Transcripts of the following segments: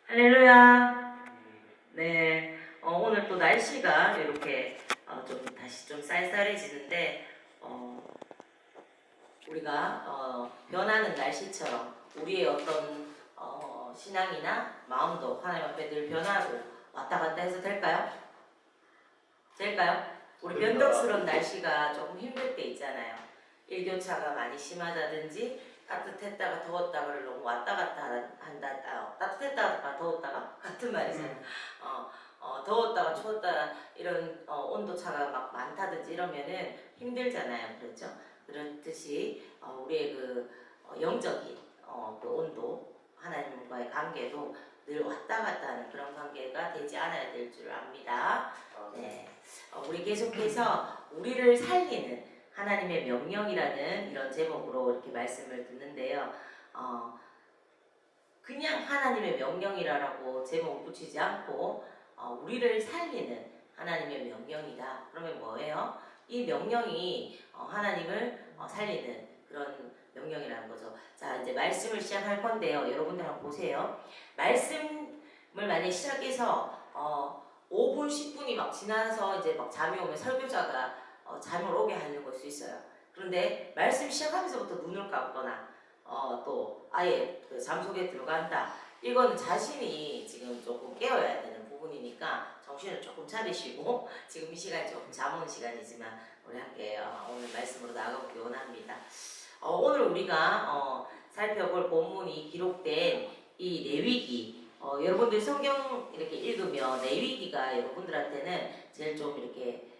할렐루야. 네, 오늘 또 날씨가 이렇게 좀 다시 좀 쌀쌀해지는데 우리가 변하는 날씨처럼 우리의 어떤 신앙이나 마음도 하나님 앞에 늘 변하고 왔다 갔다 해서 될까요? 될까요? 우리 변덕스러운 날씨가 조금 힘들 때 있잖아요. 일교차가 많이 심하다든지 따뜻했다가 더웠다가를 너무 왔다 갔다 한다. 따뜻했다가 더웠다가 같은 말이잖아요. 더웠다가 추웠다가 이런 온도차가 막 많다든지 이러면은 힘들잖아요. 그렇죠? 그렇듯이 우리의 그 영적인 그 온도 하나님과의 관계도 늘 왔다 갔다 하는 그런 관계가 되지 않아야 될 줄 압니다. 네, 우리 계속해서 우리를 살리는 하나님의 명령이라는 이런 제목으로 이렇게 말씀을 듣는데요. 그냥 하나님의 명령이라고 제목을 붙이지 않고 우리를 살리는 하나님의 명령이다. 그러면 뭐예요? 이 명령이 하나님을 살리는 그런 명령이라는 거죠. 자, 이제 말씀을 시작할 건데요. 여러분들 한번 보세요. 말씀을 만약에 시작해서 5분, 10분이 막 지나서 이제 막 잠이 오면 설교자가 잠을 오게 하는 걸 수 있어요. 그런데 말씀 시작하면서부터 눈을 감거나 또 아예 그 잠 속에 들어간다. 이거는 자신이 지금 조금 깨어야 되는 부분이니까 정신을 조금 차리시고 지금 이 시간이 조금 잠 오는 시간이지만 우리 함께 오늘 말씀으로 나아가보기 원합니다. 오늘 우리가 살펴볼 본문이 기록된 이 레위기 여러분들 성경 이렇게 읽으면 레위기가 여러분들한테는 제일 좀 이렇게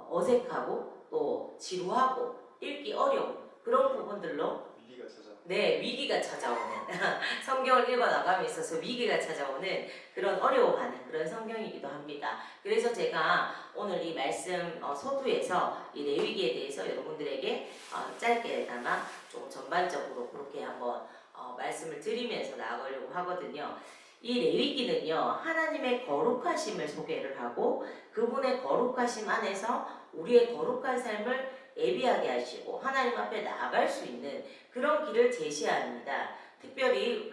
어색하고 또 지루하고 읽기 어려운 그런 부분들로 위기가 찾아. 네, 위기가 찾아오는 성경을 읽어 나감에 있어서 위기가 찾아오는 그런 어려워하는 그런 성경이기도 합니다. 그래서 제가 오늘 이 말씀 서두에서 이 레위기에 대해서 여러분들에게 짧게나마 좀 전반적으로 그렇게 한번 말씀을 드리면서 나아가려고 하거든요. 이 레위기는요, 하나님의 거룩하심을 소개를 하고 그분의 거룩하심 안에서 우리의 거룩한 삶을 예비하게 하시고 하나님 앞에 나아갈 수 있는 그런 길을 제시합니다. 특별히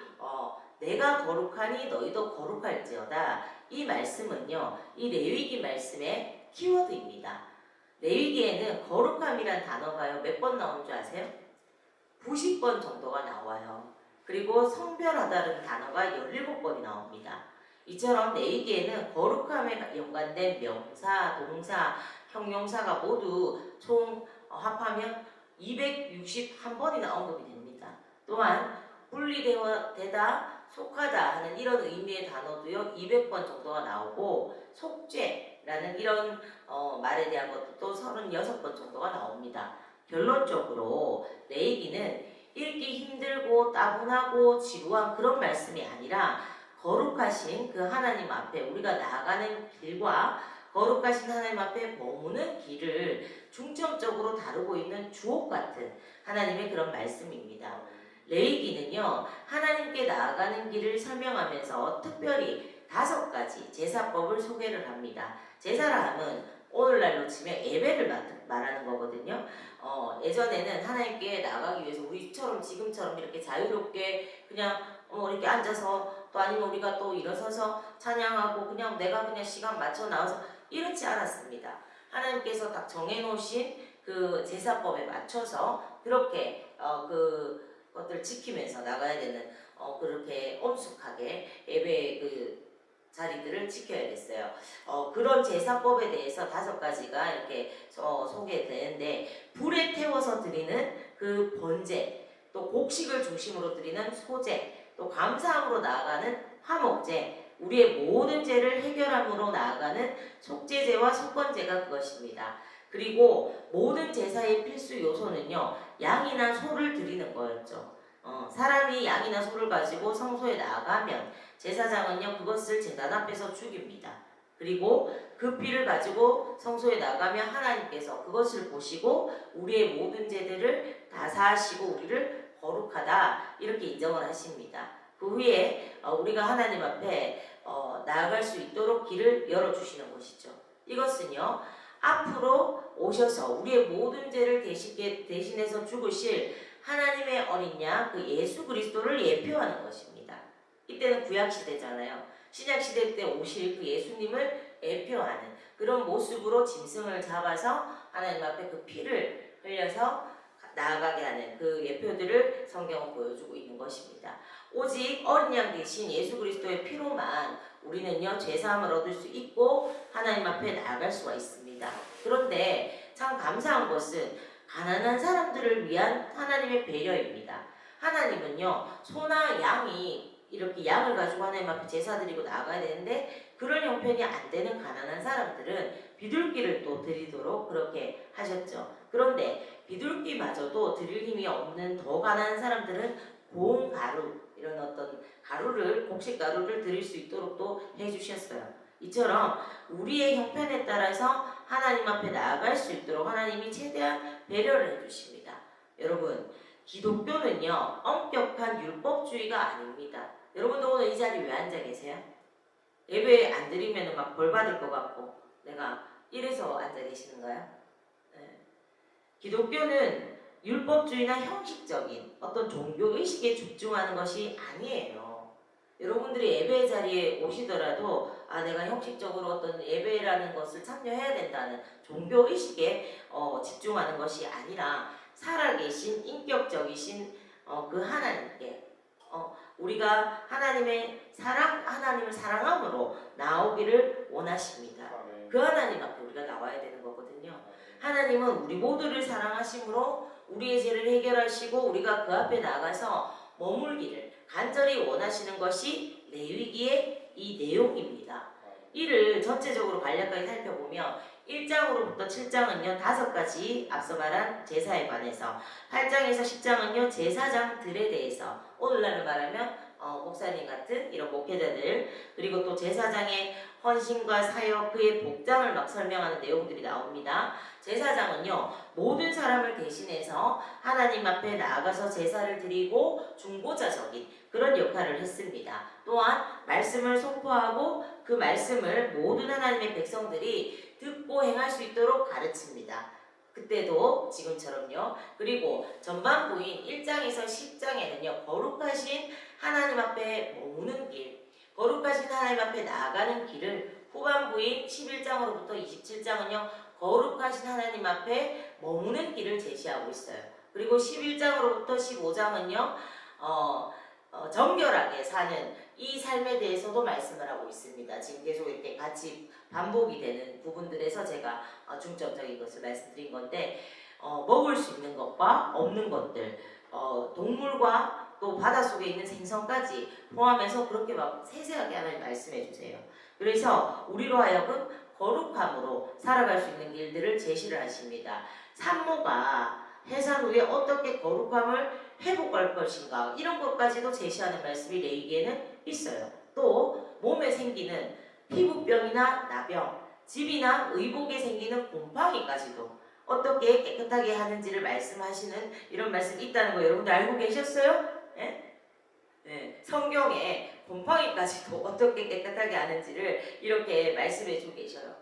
내가 거룩하니 너희도 거룩할지어다. 이 말씀은요, 이 레위기 말씀의 키워드입니다. 레위기에는 거룩함이란 단어가요, 몇 번 나오는 줄 아세요? 90번 정도가 나와요. 그리고 성별하다는 단어가 17번이 나옵니다. 이처럼 레위기에는 거룩함에 연관된 명사, 동사, 형용사가 모두 총 합하면 261번이나 언급이 됩니다. 또한 분리되다, 속하다 하는 이런 의미의 단어도요 200번 정도가 나오고 속죄라는 이런 말에 대한 것도 또 36번 정도가 나옵니다. 결론적으로 레위기는 읽기 힘들고 따분하고 지루한 그런 말씀이 아니라 거룩하신 그 하나님 앞에 우리가 나아가는 길과 거룩하신 하나님 앞에 머무는 길을 중점적으로 다루고 있는 주옥같은 하나님의 그런 말씀입니다. 레위기는요, 하나님께 나아가는 길을 설명하면서 특별히 5가지 제사법을 소개를 합니다. 제사라 함은 오늘날로 치면 예배를 말하는 거거든요. 예전에는 하나님께 나아가기 위해서 우리처럼 지금처럼 이렇게 자유롭게 그냥 이렇게 앉아서 또 아니면 우리가 또 일어서서 찬양하고 그냥 내가 그냥 시간 맞춰 나와서 이렇지 않았습니다. 하나님께서 딱 정해놓으신 그 제사법에 맞춰서 그렇게 그것들을 지키면서 나가야 되는 그렇게 엄숙하게 예배의 그 자리들을 지켜야 됐어요. 그런 제사법에 대해서 5가지가 이렇게 소개되는데 불에 태워서 드리는 그 번제, 또 곡식을 중심으로 드리는 소제, 또 감사함으로 나아가는 화목제, 우리의 모든 죄를 해결함으로 나아가는 속죄제와 속건제가 그것입니다. 그리고 모든 제사의 필수 요소는요, 양이나 소를 드리는 거였죠. 사람이 양이나 소를 가지고 성소에 나아가면 제사장은요 그것을 제단 앞에서 죽입니다. 그리고 그 피를 가지고 성소에 나가면 하나님께서 그것을 보시고 우리의 모든 죄들을 다 사하시고 우리를 거룩하다 이렇게 인정을 하십니다. 그 후에 우리가 하나님 앞에 나아갈 수 있도록 길을 열어주시는 것이죠. 이것은요 앞으로 오셔서 우리의 모든 죄를 대신해서 죽으실 하나님의 어린 양 그 예수 그리스도를 예표하는 것입니다. 이 이때는 구약 시대잖아요. 신약 시대 때 오실 그 예수님을 예표하는 그런 모습으로 짐승을 잡아서 하나님 앞에 그 피를 흘려서 나아가게 하는 그 예표들을 성경은 보여주고 있는 것입니다. 오직 어린 양 대신 예수 그리스도의 피로만 우리는요 죄사함을 얻을 수 있고 하나님 앞에 나아갈 수가 있습니다. 그런데 참 감사한 것은 가난한 사람들을 위한 하나님의 배려입니다. 하나님은요 소나 양이 이렇게 양을 가지고 하나님 앞에 제사 드리고 나아가야 되는데 그런 형편이 안 되는 가난한 사람들은 비둘기를 또 드리도록 그렇게 하셨죠. 그런데 비둘기마저도 드릴 힘이 없는 더 가난한 사람들은 고운 가루 이런 어떤 가루를 곡식 가루를 드릴 수 있도록 또 해주셨어요. 이처럼 우리의 형편에 따라서 하나님 앞에 나아갈 수 있도록 하나님이 최대한 배려를 해주십니다. 여러분 기독교는요 엄격한 율법주의가 아닙니다. 여러분도 오늘 이 자리에 왜 앉아 계세요? 예배 안 드리면 막 벌 받을 것 같고 내가 이래서 앉아 계시는가요? 네. 기독교는 율법주의나 형식적인 어떤 종교의식에 집중하는 것이 아니에요. 여러분들이 예배 자리에 오시더라도 내가 형식적으로 어떤 예배라는 것을 참여해야 된다는 종교의식에 집중하는 것이 아니라 살아계신 인격적이신 그 하나님께 우리가 하나님을 사랑함으로 나오기를 원하십니다. 그 하나님 앞에 우리가 나와야 되는 거거든요. 하나님은 우리 모두를 사랑하심으로 우리의 죄를 해결하시고 우리가 그 앞에 나가서 머물기를 간절히 원하시는 것이 레위기의 이 내용입니다. 이를 전체적으로 간략하게 살펴보면 1장으로부터 7장은요 5가지 앞서 말한 제사에 관해서 8장에서 10장은요 제사장들에 대해서 오늘날을 말하면 목사님 같은 이런 목회자들 그리고 또 제사장의 헌신과 사역 그의 복장을 막 설명하는 내용들이 나옵니다. 제사장은요 모든 사람을 대신해서 하나님 앞에 나아가서 제사를 드리고 중보자적인 그런 역할을 했습니다. 또한 말씀을 선포하고 그 말씀을 모든 하나님의 백성들이 듣고 행할 수 있도록 가르칩니다. 그때도 지금처럼요. 그리고 전반부인 1장에서 10장에는요. 거룩하신 하나님 앞에 머무는 길, 거룩하신 하나님 앞에 나아가는 길을 후반부인 11장으로부터 27장은요. 거룩하신 하나님 앞에 머무는 길을 제시하고 있어요. 그리고 11장으로부터 15장은요. 정결하게 사는 이 삶에 대해서도 말씀을 하고 있습니다. 지금 계속 이렇게 같이 반복이 되는 부분들에서 제가 중점적인 것을 말씀드린 건데 먹을 수 있는 것과 없는 것들 동물과 또 바닷속에 있는 생선까지 포함해서 그렇게 막 세세하게 하나님 말씀해 주세요. 그래서 우리로 하여금 거룩함으로 살아갈 수 있는 길들을 제시를 하십니다. 산모가 해산 후에 어떻게 거룩함을 회복할 것인가 이런 것까지도 제시하는 말씀이 레위기에는 있어요. 또 몸에 생기는 피부병이나 나병, 집이나 의복에 생기는 곰팡이까지도 어떻게 깨끗하게 하는지를 말씀하시는 이런 말씀이 있다는 거 여러분들 알고 계셨어요? 네, 성경에 곰팡이까지도 어떻게 깨끗하게 하는지를 이렇게 말씀해 주고 계셔요.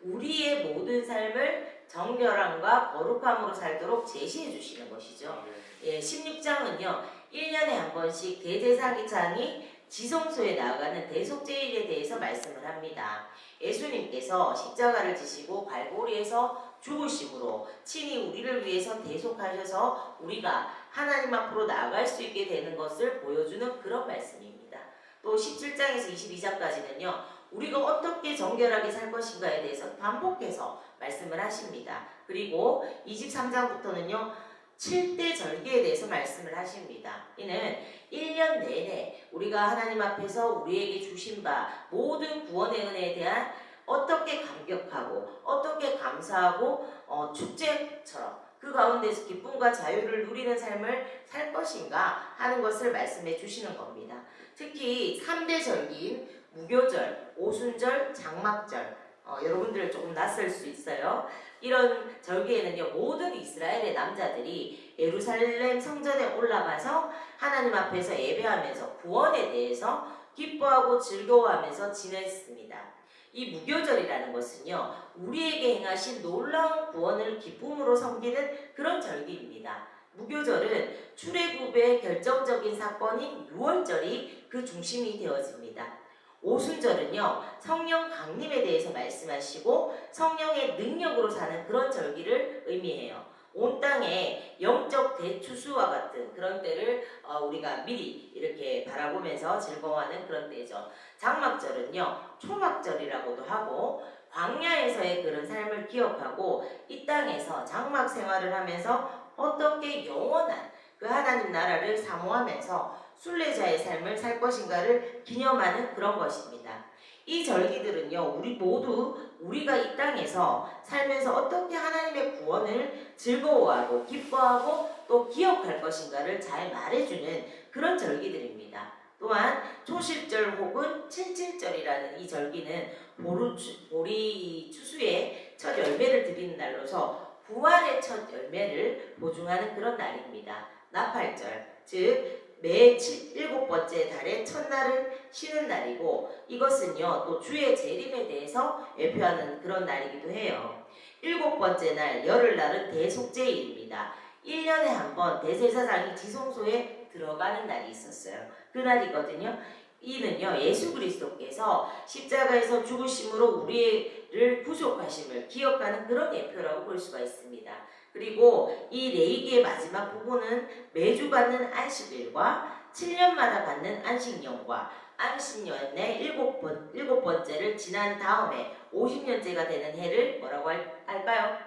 우리의 모든 삶을 정결함과 거룩함으로 살도록 제시해 주시는 것이죠. 16장은요 1년에 한 번씩 대제사장이 지성소에 나아가는 대속제일에 대해서 말씀을 합니다. 예수님께서 십자가를 지시고 갈보리에서 죽으심으로 친히 우리를 위해서 대속하셔서 우리가 하나님 앞으로 나아갈 수 있게 되는 것을 보여주는 그런 말씀입니다. 또 17장에서 22장까지는요 우리가 어떻게 정결하게 살 것인가에 대해서 반복해서 말씀을 하십니다. 그리고 23장부터는요 7대 절기에 대해서 말씀을 하십니다. 이는 1년 내내 우리가 하나님 앞에서 우리에게 주신 바 모든 구원의 은혜에 대한 어떻게 감격하고 어떻게 감사하고 축제처럼 그 가운데서 기쁨과 자유를 누리는 삶을 살 것인가 하는 것을 말씀해 주시는 겁니다. 특히 3대 절기인 무교절, 오순절, 장막절 여러분들 조금 낯설 수 있어요. 이런 절기에는요 모든 이스라엘의 남자들이 예루살렘 성전에 올라가서 하나님 앞에서 예배하면서 구원에 대해서 기뻐하고 즐거워하면서 지냈습니다. 이 무교절이라는 것은요 우리에게 행하신 놀라운 구원을 기쁨으로 섬기는 그런 절기입니다. 무교절은 출애굽의 결정적인 사건인 유월절이 그 중심이 되어집니다. 오순절은요, 성령 강림에 대해서 말씀하시고 성령의 능력으로 사는 그런 절기를 의미해요. 온 땅에 영적 대추수와 같은 그런 때를 우리가 미리 이렇게 바라보면서 즐거워하는 그런 때죠. 장막절은요, 초막절이라고도 하고 광야에서의 그런 삶을 기억하고 이 땅에서 장막 생활을 하면서 어떻게 영원한 그 하나님 나라를 사모하면서 순례자의 삶을 살 것인가를 기념하는 그런 것입니다. 이 절기들은요, 우리 모두 우리가 이 땅에서 살면서 어떻게 하나님의 구원을 즐거워하고 기뻐하고 또 기억할 것인가를 잘 말해주는 그런 절기들입니다. 또한 초실절 혹은 칠칠절이라는 이 절기는 보리 추수의 첫 열매를 드리는 날로서 부활의 첫 열매를 보증하는 그런 날입니다. 나팔절, 즉 매 7번째 달의 첫날을 쉬는 날이고 이것은요 또 주의 재림에 대해서 예표하는 그런 날이기도 해요. 7번째 날 열흘날은 대속죄일입니다. 1년에 한 번 대제사장이 지성소에 들어가는 날이 있었어요. 그날이거든요. 이는요 예수 그리스도께서 십자가에서 죽으심으로 우리를 구속하심을 기억하는 그런 예표라고 볼 수가 있습니다. 그리고 이 레위기의 마지막 부분은 매주 받는 안식일과 7년마다 받는 안식년과 안식년의 일곱 번째를 지난 다음에 50년째가 되는 해를 뭐라고 할까요?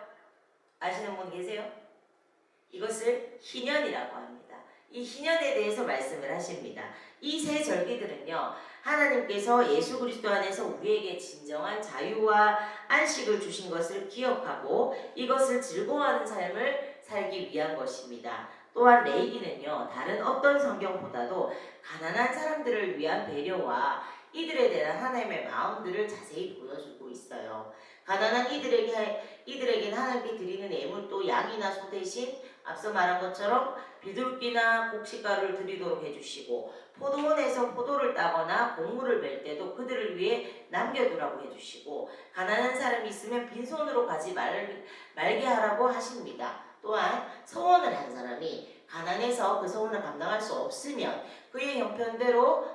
아시는 분 계세요? 이것을 희년이라고 합니다. 이 희년에 대해서 말씀을 하십니다. 이 세 절기들은요, 하나님께서 예수 그리스도 안에서 우리에게 진정한 자유와 안식을 주신 것을 기억하고 이것을 즐거워하는 삶을 살기 위한 것입니다. 또한 레위기는요, 다른 어떤 성경보다도 가난한 사람들을 위한 배려와 이들에 대한 하나님의 마음들을 자세히 보여주고 있어요. 가난한 이들에게는 하나님께 드리는 예물도 양이나 소 대신 앞서 말한 것처럼 비둘기나 곡식가루를 드리도록 해주시고 포도원에서 포도를 따거나 곡물을 멜 때도 그들을 위해 남겨두라고 해주시고 가난한 사람이 있으면 빈손으로 가지 말게 하라고 하십니다. 또한 서원을 한 사람이 가난해서 그 서원을 감당할 수 없으면 그의 형편대로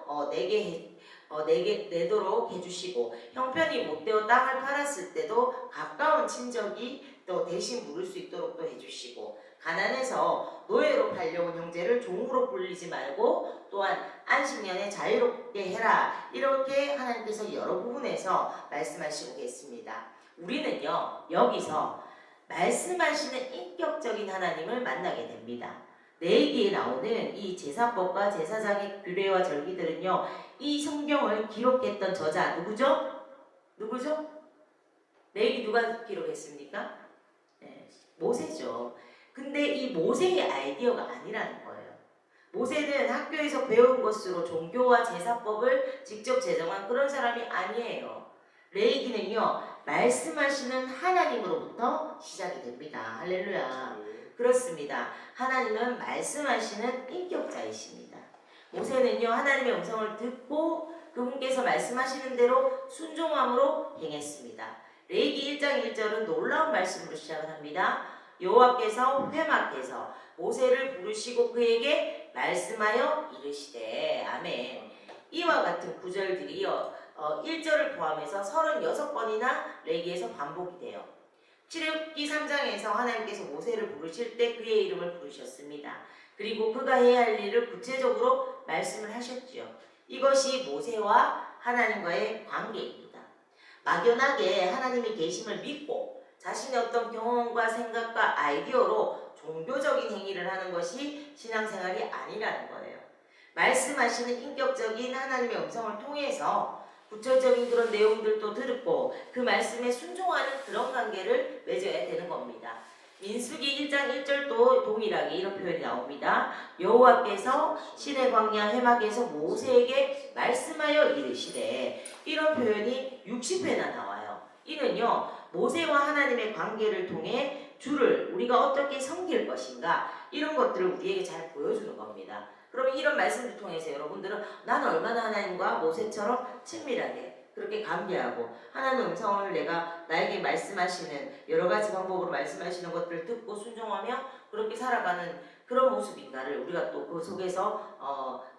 내도록 해주시고 형편이 못되어 땅을 팔았을 때도 가까운 친척이 또 대신 물을 수 있도록 또 해주시고 가난해서 노예로 팔려온 형제를 종으로 불리지 말고 또한 안식년에 자유롭게 해라 이렇게 하나님께서 여러 부분에서 말씀하시고 계십니다. 우리는요 여기서 말씀하시는 인격적인 하나님을 만나게 됩니다. 레위기에 나오는 이 제사법과 제사장의 규례와 절기들은요 이 성경을 기록했던 저자 누구죠? 누구죠? 레위기 누가 기록했습니까? 네, 모세죠. 근데 이 모세의 아이디어가 아니라는 거예요. 모세는 학교에서 배운 것으로 종교와 제사법을 직접 제정한 그런 사람이 아니에요. 레위기는요 말씀하시는 하나님으로부터 시작이 됩니다. 할렐루야. 그렇습니다. 하나님은 말씀하시는 인격자이십니다. 모세는요 하나님의 음성을 듣고 그분께서 말씀하시는 대로 순종함으로 행했습니다. 레위기 1장 1절은 놀라운 말씀으로 시작을 합니다. 여호와께서 회막에서 모세를 부르시고 그에게 말씀하여 이르시되 아멘. 이와 같은 구절들이 1절을 포함해서 36번이나 레위기에서 반복이 돼요. 출애굽기 3장에서 하나님께서 모세를 부르실 때 그의 이름을 부르셨습니다. 그리고 그가 해야 할 일을 구체적으로 말씀을 하셨지요. 이것이 모세와 하나님과의 관계입니다. 막연하게 하나님이 계심을 믿고 자신의 어떤 경험과 생각과 아이디어로 종교적인 행위를 하는 것이 신앙생활이 아니라는 거예요. 말씀하시는 인격적인 하나님의 음성을 통해서 구체적인 그런 내용들도 듣고 그 말씀에 순종하는 그런 관계를 맺어야 되는 겁니다. 민수기 1장 1절도 동일하게 이런 표현이 나옵니다. 여호와께서 시내 광야 회막에서 모세에게 말씀하여 이르시되 이런 표현이 60회나 나와요. 이는요 모세와 하나님의 관계를 통해 주를 우리가 어떻게 섬길 것인가 이런 것들을 우리에게 잘 보여주는 겁니다. 그러면 이런 말씀을 통해서 여러분들은 나는 얼마나 하나님과 모세처럼 친밀하게 그렇게 관계하고 하나님의 음성을 내가 나에게 말씀하시는 여러 가지 방법으로 말씀하시는 것들을 듣고 순종하며 그렇게 살아가는 그런 모습인가를 우리가 또 그 속에서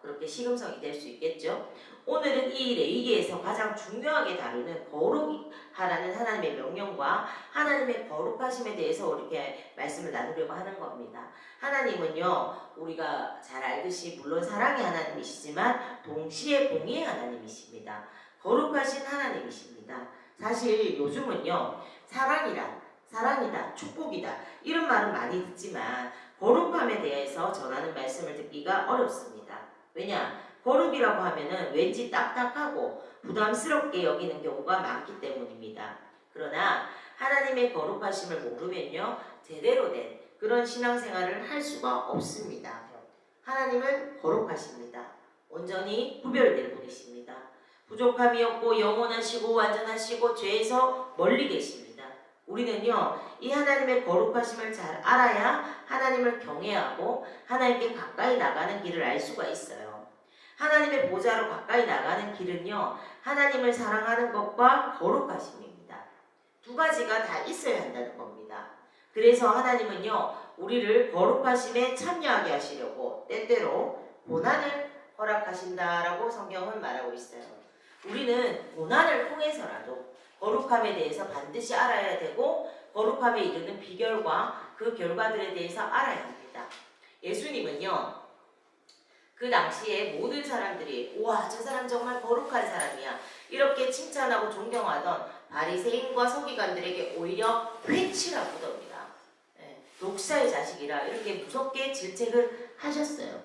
그렇게 시금성이 될 수 있겠죠. 오늘은 이 레위기에서 가장 중요하게 다루는 거룩하라는 하나님의 명령과 하나님의 거룩하심에 대해서 이렇게 말씀을 나누려고 하는 겁니다. 하나님은요, 우리가 잘 알듯이 물론 사랑의 하나님이시지만 동시에 공의의 하나님이십니다. 거룩하신 하나님이십니다. 사실 요즘은요, 사랑이다, 축복이다 이런 말은 많이 듣지만 거룩함에 대해서 전하는 말씀을 듣기가 어렵습니다. 왜냐? 거룩이라고 하면은 왠지 딱딱하고 부담스럽게 여기는 경우가 많기 때문입니다. 그러나 하나님의 거룩하심을 모르면요, 제대로 된 그런 신앙생활을 할 수가 없습니다. 하나님은 거룩하십니다. 온전히 구별된 분이십니다. 부족함이 없고 영원하시고 완전하시고 죄에서 멀리 계십니다. 우리는요, 이 하나님의 거룩하심을 잘 알아야 하나님을 경외하고 하나님께 가까이 나가는 길을 알 수가 있어요. 하나님의 보좌로 가까이 나가는 길은요, 하나님을 사랑하는 것과 거룩하심입니다. 두 가지가 다 있어야 한다는 겁니다. 그래서 하나님은요, 우리를 거룩하심에 참여하게 하시려고 때때로 고난을 허락하신다라고 성경은 말하고 있어요. 우리는 고난을 통해서라도 거룩함에 대해서 반드시 알아야 되고 거룩함에 이르는 비결과 그 결과들에 대해서 알아야 합니다. 예수님은요, 그 당시에 모든 사람들이 우와, 저 사람 정말 거룩한 사람이야 이렇게 칭찬하고 존경하던 바리새인과 서기관들에게 오히려 회치라고 하더랍니다. 독사의 자식이라 이렇게 무섭게 질책을 하셨어요.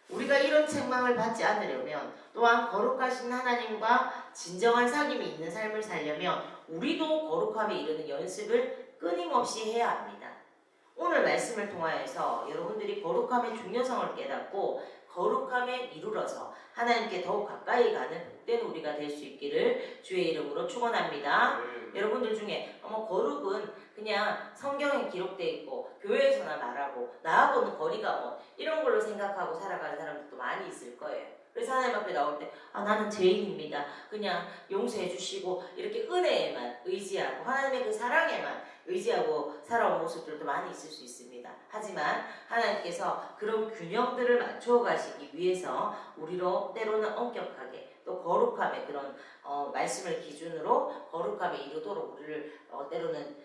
우리가 이런 책망을 받지 않으려면, 또한 거룩하신 하나님과 진정한 사귐이 있는 삶을 살려면 우리도 거룩함에 이르는 연습을 끊임없이 해야 합니다. 오늘 말씀을 통하여서 여러분들이 거룩함의 중요성을 깨닫고 거룩함에 이르러서 하나님께 더욱 가까이 가는 복된 우리가 될 수 있기를 주의 이름으로 축원합니다. 여러분들 중에 거룩은 그냥 성경에 기록되어 있고 교회에서나 말하고 나하고는 거리가 뭐 이런 걸로 생각하고 살아가는 사람들도 많이 있을 거예요. 그래서 하나님 앞에 나올 때 나는 죄인입니다. 그냥 용서해 주시고 이렇게 은혜에만 의지하고 하나님의 그 사랑에만 의지하고 살아온 모습들도 많이 있을 수 있습니다. 하지만 하나님께서 그런 균형들을 맞추어 가시기 위해서 우리로 때로는 엄격하게 또 거룩함의 그런 말씀을 기준으로 거룩함에 이르도록 우리를 때로는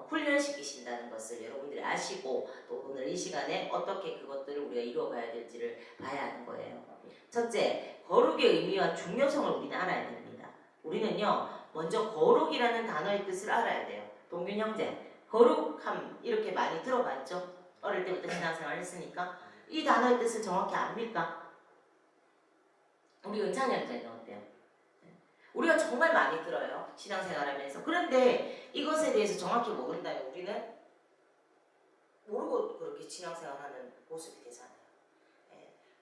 훈련시키신다는 것을 여러분들이 아시고 또 오늘 이 시간에 어떻게 그것들을 우리가 이루어가야 될지를 봐야 하는 거예요. 첫째, 거룩의 의미와 중요성을 우리는 알아야 됩니다. 우리는요, 먼저 거룩이라는 단어의 뜻을 알아야 돼요. 동균 형제, 거룩함 이렇게 많이 들어봤죠? 어릴 때부터 신앙생활 했으니까 이 단어의 뜻을 정확히 압니까? 우리 은찬이 형제는 어때요? 우리가 정말 많이 들어요. 신앙생활하면서. 그런데 이것에 대해서 정확히 모른다면 우리는 모르고 그렇게 신앙생활하는 모습이 되잖아요.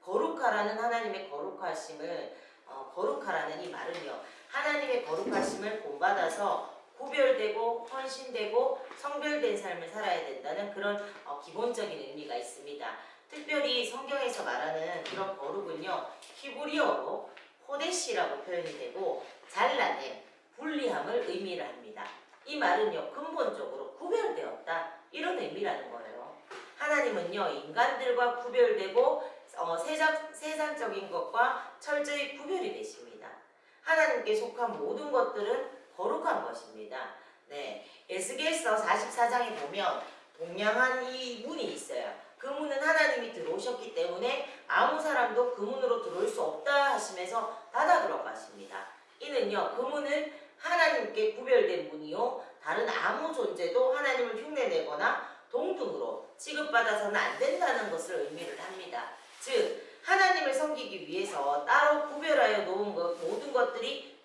거룩하라는 하나님의 거룩하심을 거룩하라는 이 말은요, 하나님의 거룩하심을 본받아서 구별되고 헌신되고 성별된 삶을 살아야 된다는 그런 기본적인 의미가 있습니다. 특별히 성경에서 말하는 그런 거룩은요, 히브리어로 코데시라고 표현이 되고 잘라내, 분리함을 의미를 합니다. 이 말은요, 근본적으로 구별되었다 이런 의미라는 거예요. 하나님은요, 인간들과 구별되고 세상적인 것과 철저히 구별이 되십니다. 하나님께 속한 모든 것들은 거룩한 것입니다. 네, 에스겔서 44장에 보면 동양한 이 문이 있어요. 그 문은 하나님이 들어오셨기 때문에 아무 사람도 그 문으로 들어올 수 없다 하시면서 닫아 들어가십니다. 이는요, 그 문은 하나님께 구별된 문이요, 다른 아무 존재도 하나님을 흉내내거나 동등으로 취급받아서는 안 된다는 것을 의미를 합니다. 즉, 하나님을 섬기기 위해서 따로 구별하여 놓은 모든 것들이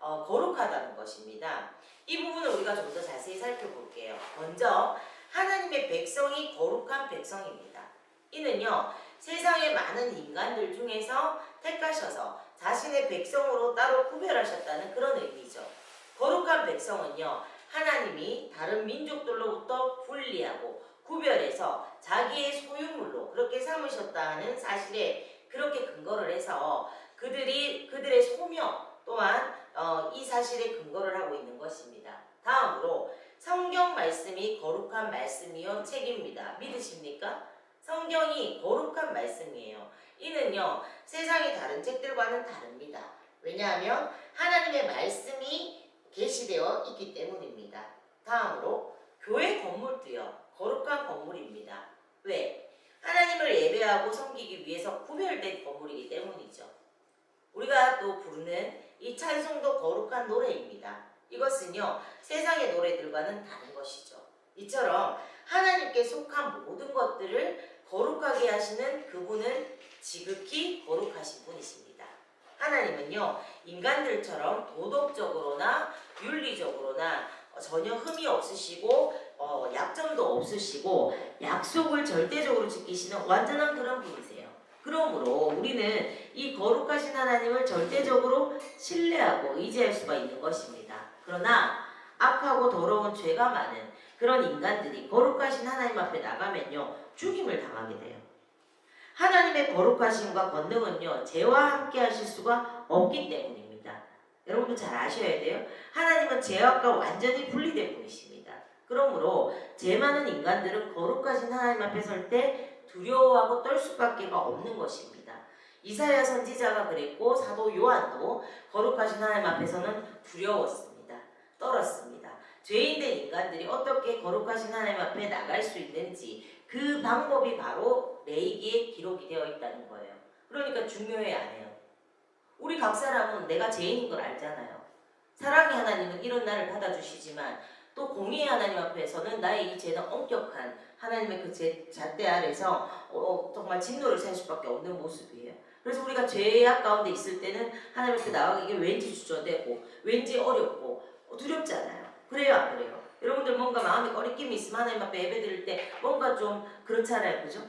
거룩하다는 것입니다. 이 부분을 우리가 좀 더 자세히 살펴볼게요. 먼저 하나님의 백성이 거룩한 백성입니다. 이는요, 세상의 많은 인간들 중에서 택하셔서 자신의 백성으로 따로 구별하셨다는 그런 의미죠. 거룩한 백성은요, 하나님이 다른 민족들로부터 분리하고 구별해서 자기의 소유물로 그렇게 삼으셨다는 사실에 그렇게 근거를 해서 그들의 소명 또한 이 사실에 근거를 하고 있는 것입니다. 다음으로 성경 말씀이 거룩한 말씀이요 책입니다. 믿으십니까? 성경이 거룩한 말씀이에요. 이는요, 세상의 다른 책들과는 다릅니다. 왜냐하면 하나님의 말씀이 계시되어 있기 때문입니다. 다음으로 교회 건물도요, 거룩한 건물입니다. 왜? 하나님을 예배하고 섬기기 위해서 구별된 건물이기 때문이죠. 우리가 또 부르는 이 찬송도 거룩한 노래입니다. 이것은요, 세상의 노래들과는 다른 것이죠. 이처럼 하나님께 속한 모든 것들을 거룩하게 하시는 그분은 지극히 거룩하신 분이십니다. 하나님은요, 인간들처럼 도덕적으로나 윤리적으로나 전혀 흠이 없으시고 약점도 없으시고 약속을 절대적으로 지키시는 완전한 그런 분이세요. 그러므로 우리는 이 거룩하신 하나님을 절대적으로 신뢰하고 의지할 수가 있는 것입니다. 그러나 악하고 더러운 죄가 많은 그런 인간들이 거룩하신 하나님 앞에 나가면요, 죽임을 당하게 돼요. 하나님의 거룩하심과 권능은요, 죄와 함께 하실 수가 없기 때문입니다. 여러분도 잘 아셔야 돼요. 하나님은 죄악과 완전히 분리된 분이십니다. 그러므로 죄 많은 인간들은 거룩하신 하나님 앞에 설 때 두려워하고 떨 수밖에 없는 것입니다. 이사야 선지자가 그랬고 사도 요한도 거룩하신 하나님 앞에서는 두려웠습니다. 떨었습니다. 죄인된 인간들이 어떻게 거룩하신 하나님 앞에 나갈 수 있는지 그 방법이 바로 레위기에 기록이 되어 있다는 거예요. 그러니까 중요해 안 해요. 우리 각 사람은 내가 죄인인 걸 알잖아요. 사랑의 하나님은 이런 나를 받아주시지만 또 공의의 하나님 앞에서는 나의 이 죄는 엄격한 하나님의 그 잣대 아래서 정말 진노를 살 수밖에 없는 모습이에요. 그래서 우리가 죄악 가운데 있을 때는 하나님 앞에 나가기 왠지 주저되고 왠지 어렵고 두렵잖아요. 그래요 안 그래요? 여러분들 뭔가 마음에 꺼리낌이 있으면 하나님 앞에 예배 드릴 때 뭔가 좀 그렇잖아요. 그죠?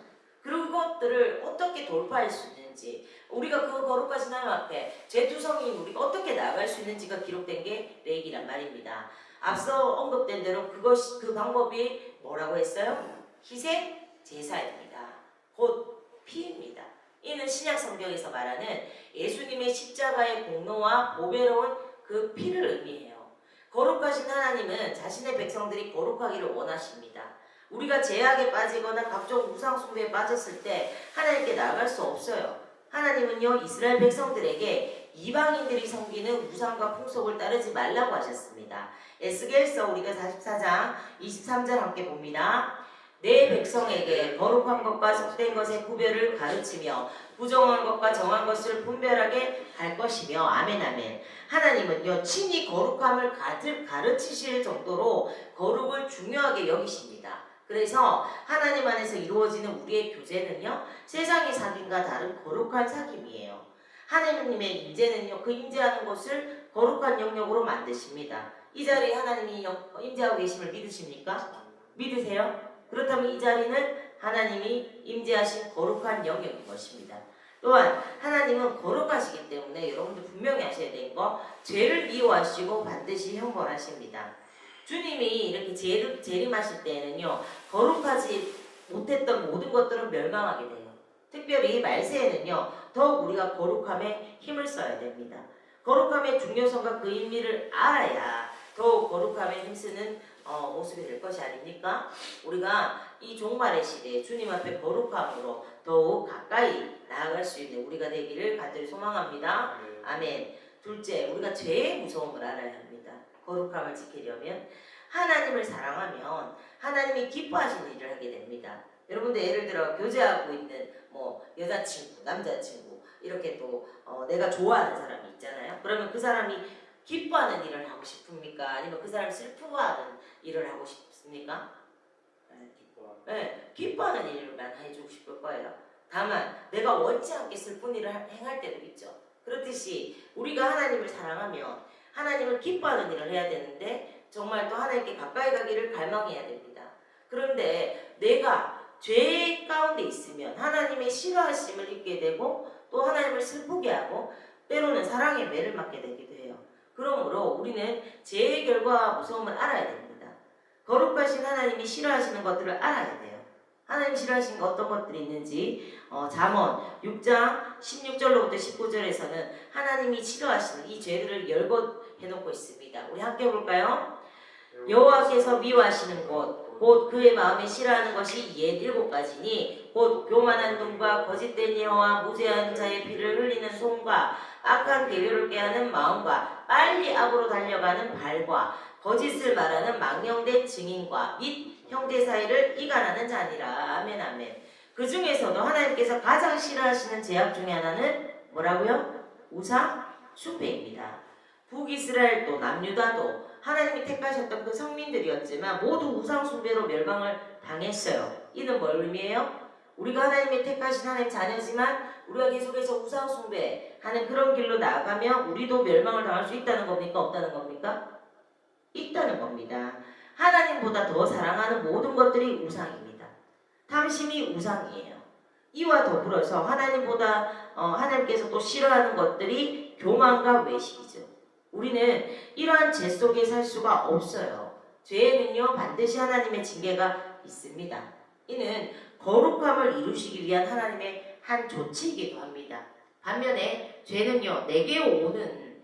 그런 것들을 어떻게 돌파할 수 있는지, 우리가 그 거룩하신 하나님 앞에 죄투성이인 우리가 어떻게 나아갈 수 있는지가 기록된 게 레위기란 말입니다. 앞서 언급된 대로 그 방법이 뭐라고 했어요? 희생 제사입니다. 곧 피입니다. 이는 신약 성경에서 말하는 예수님의 십자가의 공로와 보배로운 그 피를 의미해요. 거룩하신 하나님은 자신의 백성들이 거룩하기를 원하십니다. 우리가 죄악에 빠지거나 각종 우상 숭배에 빠졌을 때 하나님께 나아갈 수 없어요. 하나님은요, 이스라엘 백성들에게 이방인들이 섬기는 우상과 풍속을 따르지 말라고 하셨습니다. 에스겔서 우리가 44장 23절 함께 봅니다. 내 백성에게 거룩한 것과 속된 것의 구별을 가르치며 부정한 것과 정한 것을 분별하게 할 것이며. 아멘 아멘. 하나님은요, 친히 거룩함을 가르치실 정도로 거룩을 중요하게 여기십니다. 그래서 하나님 안에서 이루어지는 우리의 교제는요, 세상의 사귐과 다른 거룩한 사귐이에요. 하나님의 임재는요, 그 임재하는 곳을 거룩한 영역으로 만드십니다. 이 자리에 하나님이 임재하고 계심을 믿으십니까? 믿으세요? 그렇다면 이 자리는 하나님이 임재하신 거룩한 영역인 것입니다. 또한 하나님은 거룩하시기 때문에 여러분들 분명히 아셔야 되는 거, 죄를 미워하시고 반드시 형벌하십니다. 주님이 이렇게 재림하실 때에는요, 거룩하지 못했던 모든 것들은 멸망하게 돼요. 특별히 말세에는요, 더욱 우리가 거룩함에 힘을 써야 됩니다. 거룩함의 중요성과 그 의미를 알아야 더욱 거룩함에 힘쓰는 모습이 될 것이 아닙니까? 우리가 이 종말의 시대에 주님 앞에 거룩함으로 더욱 가까이 나아갈 수 있는 우리가 되기를 간절히 소망합니다. 아멘. 둘째, 우리가 죄의 무서움을 알아야 합니다. 거룩함을 지키려면 하나님을 사랑하면 하나님이 기뻐하시는 일을 하게 됩니다. 여러분들 예를 들어 교제하고 있는 여자친구, 남자친구 이렇게 또 내가 좋아하는 사람이 있잖아요. 그러면 그 사람이 기뻐하는 일을 하고 싶습니까? 아니면 그 사람이 슬퍼하는 일을 하고 싶습니까? 네, 기뻐하는 일만 해주고 싶을 거예요. 다만 내가 원치 않게 슬픈 일을 행할 때도 있죠. 그렇듯이 우리가 하나님을 사랑하면 하나님을 기뻐하는 일을 해야 되는데 정말 또 하나님께 가까이 가기를 갈망해야 됩니다. 그런데 내가 죄 가운데 있으면 하나님의 싫어하심을 입게 되고 또 하나님을 슬프게 하고 때로는 사랑의 매를 맞게 되기도 해요. 그러므로 우리는 죄의 결과와 무서움을 알아야 됩니다. 거룩하신 하나님이 싫어하시는 것들을 알아야 돼요. 하나님 싫어하시는 거 어떤 것들이 있는지 잠언 6장 16절로부터 19절에서는 하나님이 싫어하시는 이 죄들을 열거해놓고 있습니다. 우리 함께 볼까요? 여호와께서 미워하시는 것 곧 그의 마음에 싫어하는 것이 옛 7가지니 곧 교만한 눈과 거짓된 예화와 무죄한 자의 피를 흘리는 손과 악한 계교를 깨하는 마음과 빨리 악으로 달려가는 발과 거짓을 말하는 망령된 증인과 및 형제 사이를 이간하는 자니라. 아멘 아멘. 그 중에서도 하나님께서 가장 싫어하시는 죄악 중에 하나는 뭐라고요? 우상 숭배입니다. 북이스라엘도 남유다도 하나님이 택하셨던 그 성민들이었지만 모두 우상 숭배로 멸망을 당했어요. 이는 뭘 의미해요? 우리가 하나님이 택하신 하나님 자녀지만 우리가 계속해서 우상 숭배하는 그런 길로 나아가면 우리도 멸망을 당할 수 있다는 겁니까? 없다는 겁니까? 있다는 겁니다. 하나님보다 더 사랑하는 모든 것들이 우상입니다. 탐심이 우상이에요. 이와 더불어서 하나님께서 또 싫어하는 것들이 교만과 외식이죠. 우리는 이러한 죄 속에 살 수가 없어요. 죄에는요 반드시 하나님의 징계가 있습니다. 이는 거룩함을 이루시기 위한 하나님의 한 조치이기도 합니다. 반면에 죄는요 내게 오는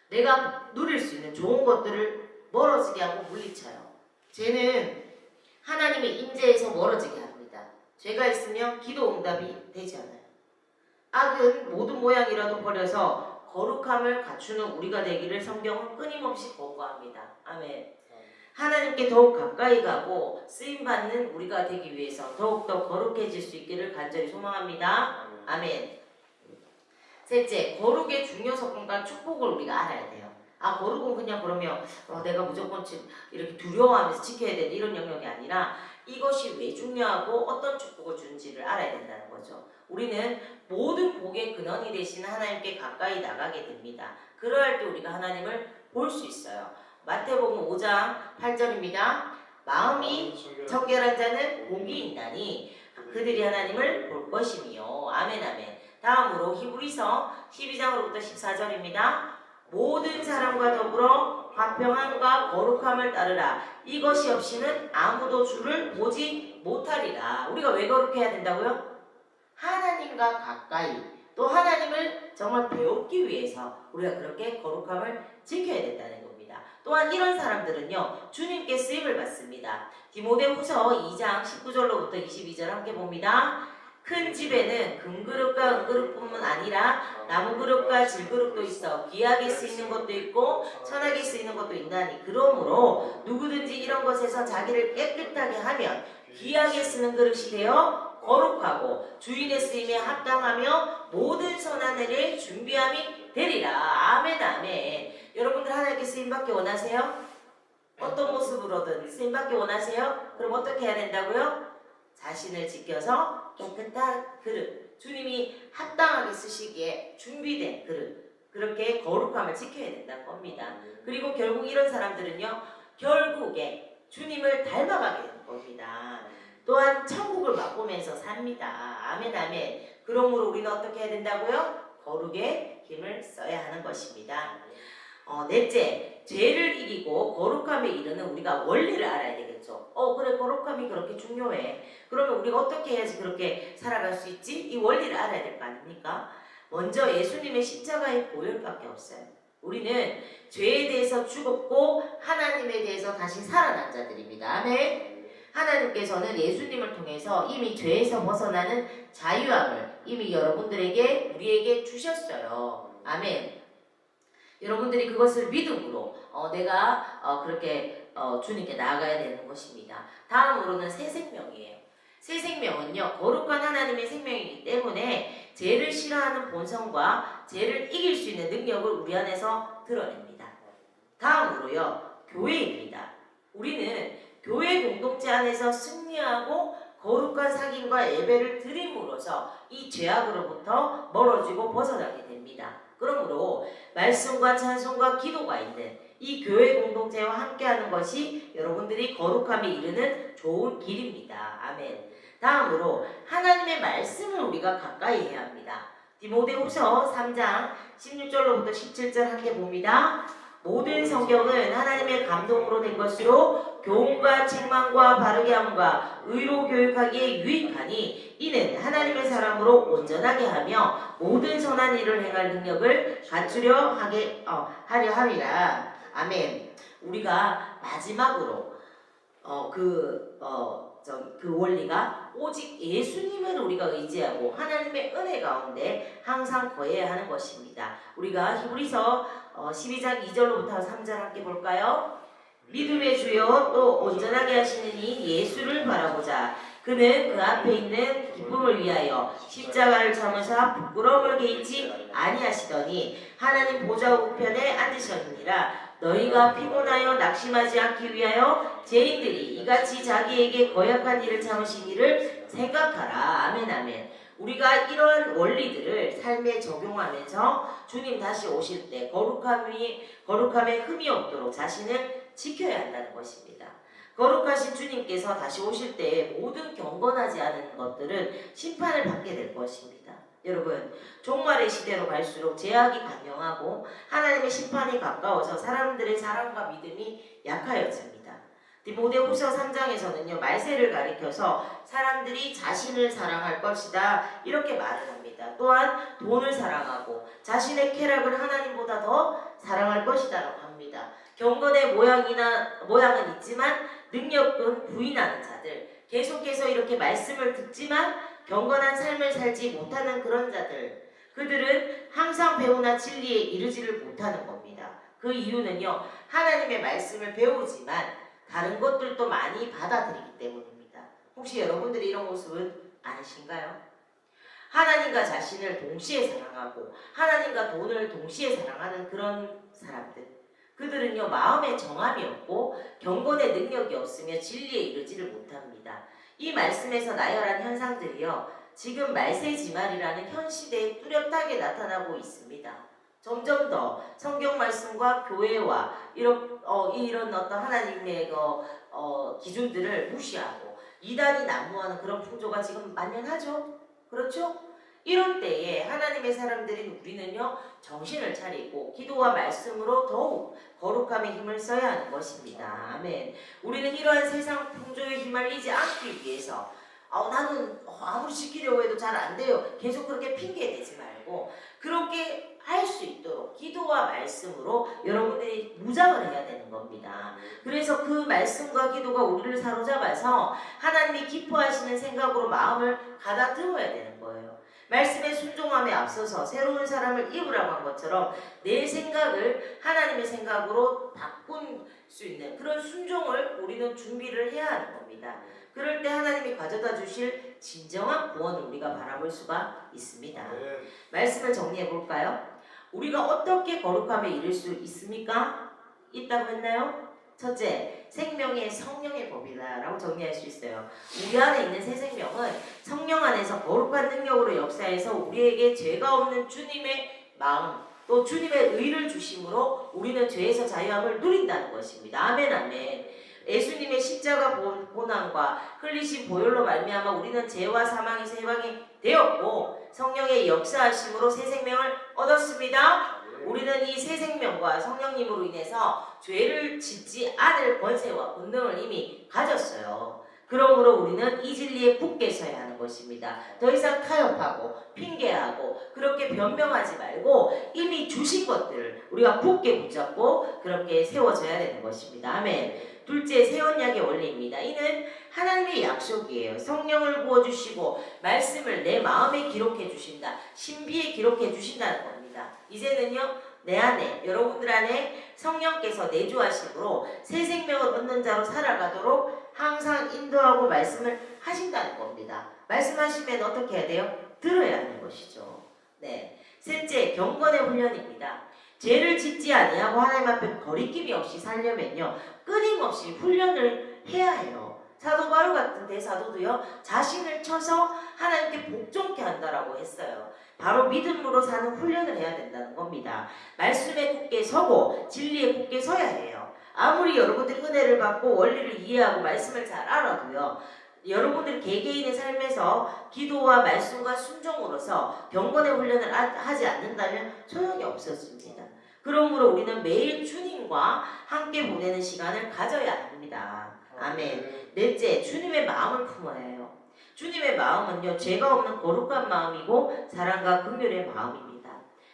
내가 누릴 수 있는 좋은 것들을 멀어지게 하고 물리쳐요. 죄는 하나님의 임재에서 멀어지게 합니다. 죄가 있으면 기도 응답이 되지 않아요. 악은 모든 모양이라도 버려서 거룩함을 갖추는 우리가 되기를 성경은 끊임없이 권고합니다. 아멘. 하나님께 더욱 가까이 가고 쓰임받는 우리가 되기 위해서 더욱더 거룩해질 수 있기를 간절히 소망합니다. 아멘. 셋째, 거룩의 중요 조건과 축복을 우리가 알아야 돼요. 거룩은 그냥 그러면 내가 무조건 이렇게 두려워하면서 지켜야 되는 이런 영역이 아니라 이것이 왜 중요하고 어떤 축복을 주는지를 알아야 된다는 거죠. 우리는 모든 복의 근원이 되신 하나님께 가까이 나가게 됩니다. 그러할 때 우리가 하나님을 볼 수 있어요. 마태복음 5장 8절입니다. 마음이 청결한 자는 복이 있나니 그들이 하나님을 볼 것이며. 아멘 아멘. 다음으로 히브리서 12장으로부터 14절입니다. 모든 사람과 더불어 화평함과 거룩함을 따르라. 이것이 없이는 아무도 주를 보지 못하리라. 우리가 왜 거룩해야 된다고요? 하나님과 가까이 또 하나님을 정말 배우기 위해서 우리가 그렇게 거룩함을 지켜야 된다는 겁니다. 또한 이런 사람들은요 주님께 쓰임을 받습니다. 디모데후서 2장 19절로부터 22절 함께 봅니다. 큰 집에는 금그릇과 은그릇뿐만 아니라 나무그릇과 질그릇도 있어 귀하게 쓰이는 것도 있고 천하게 쓰이는 것도 있나니 그러므로 누구든지 이런 것에서 자기를 깨끗하게 하면 귀하게 쓰는 그릇이 되어 거룩하고 주인의 쓰임에 합당하며 모든 선한 일을 준비함이 되리라. 아멘 아멘. 여러분들 하나님께 쓰임받기 원하세요? 어떤 모습으로든 쓰임받기 원하세요? 그럼 어떻게 해야 된다고요? 자신을 지켜서 깨끗한 그릇, 주님이 합당하게 쓰시기에 준비된 그릇, 그렇게 거룩함을 지켜야 된다는 겁니다. 그리고 결국 이런 사람들은요 결국에 주님을 닮아가게 되는 겁니다. 또한 천국을 맛보면서 삽니다. 아멘 아멘. 그러므로 우리는 어떻게 해야 된다고요? 거룩의 힘을 써야 하는 것입니다. 넷째, 죄를 이기고 거룩함에 이르는 우리가 원리를 알아야 되겠죠. 그래 거룩함이 그렇게 중요해. 그러면 우리가 어떻게 해야지 그렇게 살아갈 수 있지? 이 원리를 알아야 될 거 아닙니까? 먼저 예수님의 십자가의 보혈밖에 없어요. 우리는 죄에 대해서 죽었고 하나님에 대해서 다시 살아난 자들입니다. 아멘. 하나님께서는 예수님을 통해서 이미 죄에서 벗어나는 자유함을 이미 여러분들에게 우리에게 주셨어요. 아멘. 여러분들이 그것을 믿음으로 내가 그렇게 주님께 나아가야 되는 것입니다. 다음으로는 새 생명이에요. 새 생명은요 거룩한 하나님의 생명이기 때문에 죄를 싫어하는 본성과 죄를 이길 수 있는 능력을 우리 안에서 드러냅니다. 다음으로요 교회입니다. 우리는 교회 공동체 안에서 승리하고 거룩한 사귐과 예배를 드림으로써 이 죄악으로부터 멀어지고 벗어나게 됩니다. 그러므로 말씀과 찬송과 기도가 있는 이 교회 공동체와 함께하는 것이 여러분들이 거룩함에 이르는 좋은 길입니다. 아멘. 다음으로 하나님의 말씀을 우리가 가까이 해야 합니다. 디모데후서 3장 16절로부터 17절 함께 봅니다. 모든 성경은 하나님의 감동으로 된 것으로 교훈과 책망과 바르게 함과 의로 교육하기에 유익하니 이는 하나님의 사람으로 온전하게 하며 모든 선한 일을 행할 능력을 갖추려 하려 함이라. 아멘. 우리가 마지막으로 그 원리가 오직 예수님을 우리가 의지하고 하나님의 은혜 가운데 항상 거해야 하는 것입니다. 우리가 히브리서 12장 2절로부터 3절 함께 볼까요? 믿음의 주요 또 온전하게 하시는 이 예수를 바라보자. 그는 그 앞에 있는 기쁨을 위하여 십자가를 참으사 부끄러움을 개의치 아니하시더니 하나님 보좌 우편에 앉으셨느니라. 너희가 피곤하여 낙심하지 않기 위하여 죄인들이 이같이 자기에게 거역한 일을 참으신 일을 생각하라. 아멘 아멘. 우리가 이러한 원리들을 삶에 적용하면서 주님 다시 오실 때 거룩함에 흠이 없도록 자신을 지켜야 한다는 것입니다. 거룩하신 주님께서 다시 오실 때에 모든 경건하지 않은 것들은 심판을 받게 될 것입니다. 여러분, 종말의 시대로 갈수록 제약이 강경하고 하나님의 심판이 가까워서 사람들의 사랑과 믿음이 약하여집니다. 디모데후서 3장에서는요, 말세를 가리켜서 사람들이 자신을 사랑할 것이다 이렇게 말을 합니다. 또한 돈을 사랑하고 자신의 쾌락을 하나님보다 더 사랑할 것이다라고 합니다. 경건의 모양은 있지만 능력은 부인하는 자들, 계속해서 이렇게 말씀을 듣지만 경건한 삶을 살지 못하는 그런 자들, 그들은 항상 배우나 진리에 이르지를 못하는 겁니다. 그 이유는요, 하나님의 말씀을 배우지만 다른 것들도 많이 받아들이기 때문입니다. 혹시 여러분들이 이런 모습은 아니신가요? 하나님과 자신을 동시에 사랑하고 하나님과 돈을 동시에 사랑하는 그런 사람들, 그들은요 마음에 정함이 없고 경건의 능력이 없으며 진리에 이르지를 못합니다. 이 말씀에서 나열한 현상들이요 지금 말세지말이라는 현 시대에 뚜렷하게 나타나고 있습니다. 점점 더 성경 말씀과 교회와 이런 어떤 하나님의 기준들을 무시하고 이단이 난무하는 그런 풍조가 지금 만연하죠. 그렇죠? 이런 때에 하나님의 사람들인 우리는요 정신을 차리고 기도와 말씀으로 더욱 거룩함의 힘을 써야 하는 것입니다. 아멘. 우리는 이러한 세상 풍조에 휘말리지 않기 위해서 나는 아무리 지키려고 해도 잘 안 돼요. 계속 그렇게 핑계 대지 말고 그렇게 할 수 있도록 기도와 말씀으로 여러분들이 무장을 해야 되는 겁니다. 그래서 그 말씀과 기도가 우리를 사로잡아서 하나님이 기뻐하시는 생각으로 마음을 가다듬어야 되는 거예요. 말씀의 순종함에 앞서서 새로운 사람을 입으라고 한 것처럼 내 생각을 하나님의 생각으로 바꾼 수 있는 그런 순종을 우리는 준비를 해야 하는 겁니다. 그럴 때 하나님이 가져다 주실 진정한 구원을 우리가 바라볼 수가 있습니다. 말씀을 정리해 볼까요? 우리가 어떻게 거룩함에 이를 수 있습니까? 있다고 했나요? 첫째, 생명의 성령의 법이다 라고 정리할 수 있어요. 우리 안에 있는 새 생명은 성령 안에서 거룩한 능력으로 역사해서 우리에게 죄가 없는 주님의 마음 또 주님의 의를 주심으로 우리는 죄에서 자유함을 누린다는 것입니다. 아멘 아멘. 예수님의 십자가 고난과 흘리신 보혈로 말미암아 우리는 죄와 사망에서 해방이 되었고 성령의 역사하심으로 새 생명을 얻었습니다. 우리는 이 새 생명과 성령님으로 인해서 죄를 짓지 않을 권세와 본능을 이미 가졌어요. 그러므로 우리는 이 진리에 굳게 서야 하는 것입니다. 더 이상 타협하고 핑계하고 그렇게 변명하지 말고 이미 주신 것들을 우리가 굳게 붙잡고 그렇게 세워져야 되는 것입니다. 아멘. 둘째, 새 언약의 원리입니다. 이는 하나님의 약속이에요. 성령을 부어주시고 말씀을 내 마음에 기록해 주신다. 신비에 기록해 주신다는 겁니다. 이제는요 내 안에 여러분들 안에 성령께서 내주하심으로 새 생명을 얻는 자로 살아가도록 항상 인도하고 말씀을 하신다는 겁니다. 말씀하시면 어떻게 해야 돼요? 들어야 하는 것이죠. 네. 셋째, 경건의 훈련입니다. 죄를 짓지 아니하고 하나님 앞에 거리낌이 없이 살려면요 끊임없이 훈련을 해야 해요. 사도 바울 같은 대사도도요 자신을 쳐서 하나님께 복종케 한다라고 했어요. 바로 믿음으로 사는 훈련을 해야 된다는 겁니다. 말씀에 굳게 서고 진리에 굳게 서야 해요. 아무리 여러분들이 은혜를 받고 원리를 이해하고 말씀을 잘 알아도요 여러분들 개개인의 삶에서 기도와 말씀과 순종으로서 경건의 훈련을 하지 않는다면 소용이 없어집니다. 그러므로 우리는 매일 주님과 함께 보내는 시간을 가져야 합니다. 아멘. 넷째, 주님의 마음을 품어야 해요. 주님의 마음은요 죄가 없는 거룩한 마음이고 사랑과 긍휼의 마음입니다.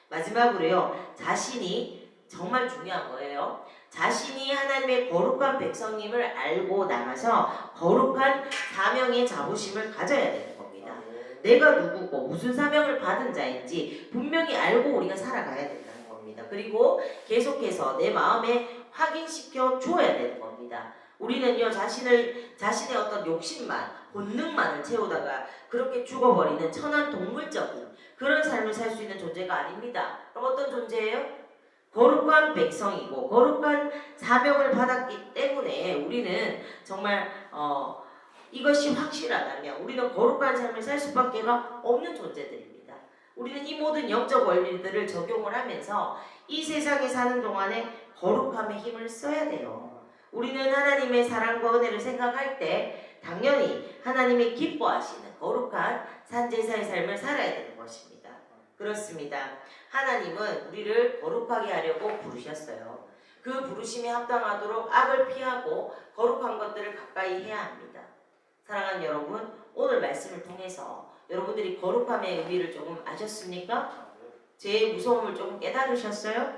마지막으로요 자신이 정말 중요한 거예요. 자신이 하나님의 거룩한 백성임을 알고 나가서 거룩한 사명의 자부심을 가져야 되는 겁니다. 내가 누구고 무슨 사명을 받은 자인지 분명히 알고 우리가 살아가야 된다는 겁니다. 그리고 계속해서 내 마음에 확인시켜 주어야 되는 겁니다. 우리는요 자신의 어떤 욕심만 본능만을 채우다가 그렇게 죽어버리는 천한 동물적인 그런 삶을 살 수 있는 존재가 아닙니다. 그럼 어떤 존재예요? 거룩한 백성이고 거룩한 사명을 받았기 때문에 우리는 정말 이것이 확실하다면 우리는 거룩한 삶을 살 수밖에 없는 존재들입니다. 우리는 이 모든 영적 원리들을 적용을 하면서 이 세상에 사는 동안에 거룩함의 힘을 써야 돼요. 우리는 하나님의 사랑과 은혜를 생각할 때 당연히 하나님이 기뻐하시는 거룩한 산제사의 삶을 살아야 되는 것입니다. 그렇습니다. 하나님은 우리를 거룩하게 하려고 부르셨어요. 그 부르심에 합당하도록 악을 피하고 거룩한 것들을 가까이 해야 합니다. 사랑하는 여러분, 오늘 말씀을 통해서 여러분들이 거룩함의 의미를 조금 아셨습니까? 제 무서움을 조금 깨달으셨어요?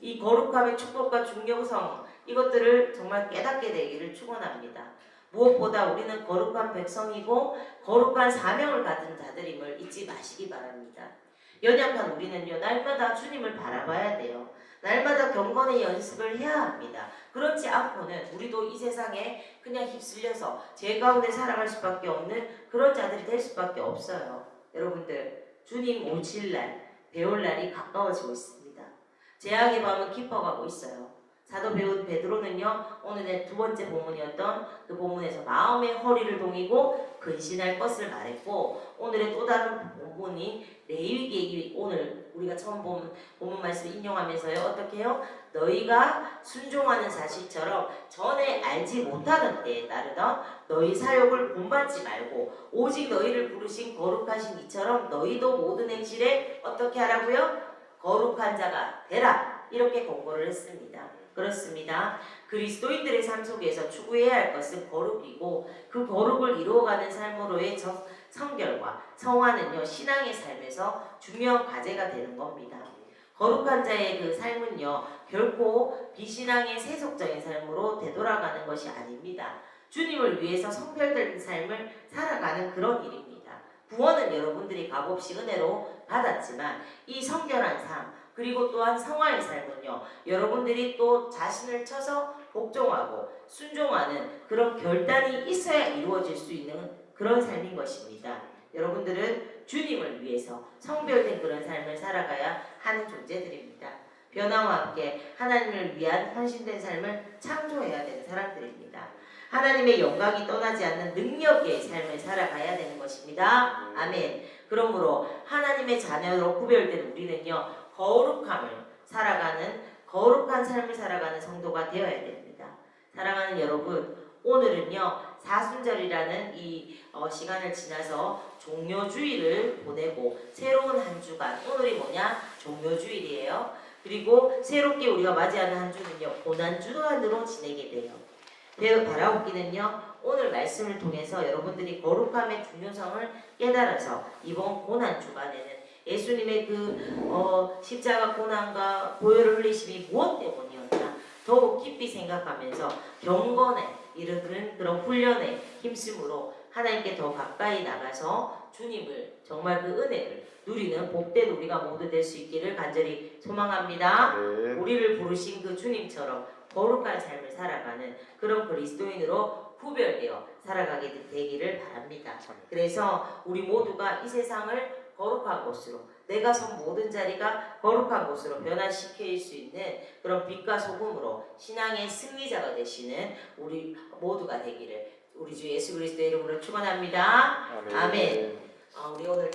이 거룩함의 축복과 중요성 이것들을 정말 깨닫게 되기를 축원합니다. 무엇보다 우리는 거룩한 백성이고 거룩한 사명을 가진 자들임을 잊지 마시기 바랍니다. 연약한 우리는요 날마다 주님을 바라봐야 돼요. 날마다 경건의 연습을 해야 합니다. 그렇지 않고는 우리도 이 세상에 그냥 휩쓸려서 죄 가운데 살아갈 수밖에 없는 그런 자들이 될 수밖에 없어요. 여러분들 주님 오실 날 배울 날이 가까워지고 있습니다. 제약의 밤은 깊어가고 있어요. 사도 베드로는요 오늘의 두 번째 본문이었던 그 본문에서 마음의 허리를 동이고 근신할 것을 말했고, 오늘의 또 다른 본문인 레위기 오늘 우리가 처음 본 본문 말씀 인용하면서요 어떻게 해요? 너희가 순종하는 사실처럼 전에 알지 못하던 때에 따르던 너희 사욕을 본받지 말고 오직 너희를 부르신 거룩하신 이처럼 너희도 모든 행실에 어떻게 하라고요? 거룩한 자가 되라, 이렇게 권고를 했습니다. 그렇습니다. 그리스도인들의 삶 속에서 추구해야 할 것은 거룩이고 그 거룩을 이루어가는 삶으로의 성결과 성화는요 신앙의 삶에서 중요한 과제가 되는 겁니다. 거룩한 자의 그 삶은요 결코 비신앙의 세속적인 삶으로 되돌아가는 것이 아닙니다. 주님을 위해서 성별된 삶을 살아가는 그런 일입니다. 구원은 여러분들이 값없이 은혜로 받았지만 이 성결한 삶 그리고 또한 성화의 삶은요 여러분들이 또 자신을 쳐서 복종하고 순종하는 그런 결단이 있어야 이루어질 수 있는 그런 삶인 것입니다. 여러분들은 주님을 위해서 성별된 그런 삶을 살아가야 하는 존재들입니다. 변화와 함께 하나님을 위한 헌신된 삶을 창조해야 되는 사람들입니다. 하나님의 영광이 떠나지 않는 능력의 삶을 살아가야 되는 것입니다. 아멘. 그러므로 하나님의 자녀로 구별된 우리는요 거룩함을 살아가는 거룩한 삶을 살아가는 성도가 되어야 됩니다. 사랑하는 여러분, 오늘은요 사순절이라는 이 시간을 지나서 종료주일을 보내고 새로운 한 주간, 오늘이 뭐냐? 종료주일이에요. 그리고 새롭게 우리가 맞이하는 한 주는요 고난주간으로 지내게 돼요. 바라옵기는요 오늘 말씀을 통해서 여러분들이 거룩함의 중요성을 깨달아서 이번 고난주간에는 예수님의 그 십자가 고난과 보혈을 흘리심이 무엇 때문이었나 더욱 깊이 생각하면서 경건에 이르는 그런 훈련에 힘쓰므로 하나님께 더 가까이 나가서 주님을 정말 그 은혜를 누리는 복된 우리가 모두 될 수 있기를 간절히 소망합니다. 네. 우리를 부르신 그 주님처럼 거룩한 삶을 살아가는 그런 그리스도인으로 구별되어 살아가게 되기를 바랍니다. 그래서 우리 모두가 이 세상을 거룩한 곳으로, 내가 선 모든 자리가 거룩한 곳으로 변화시킬 수 있는 그런 빛과 소금으로 신앙의 승리자가 되시는 우리 모두가 되기를 우리 주 예수 그리스도의 이름으로 축원합니다. 아멘. 우리 오늘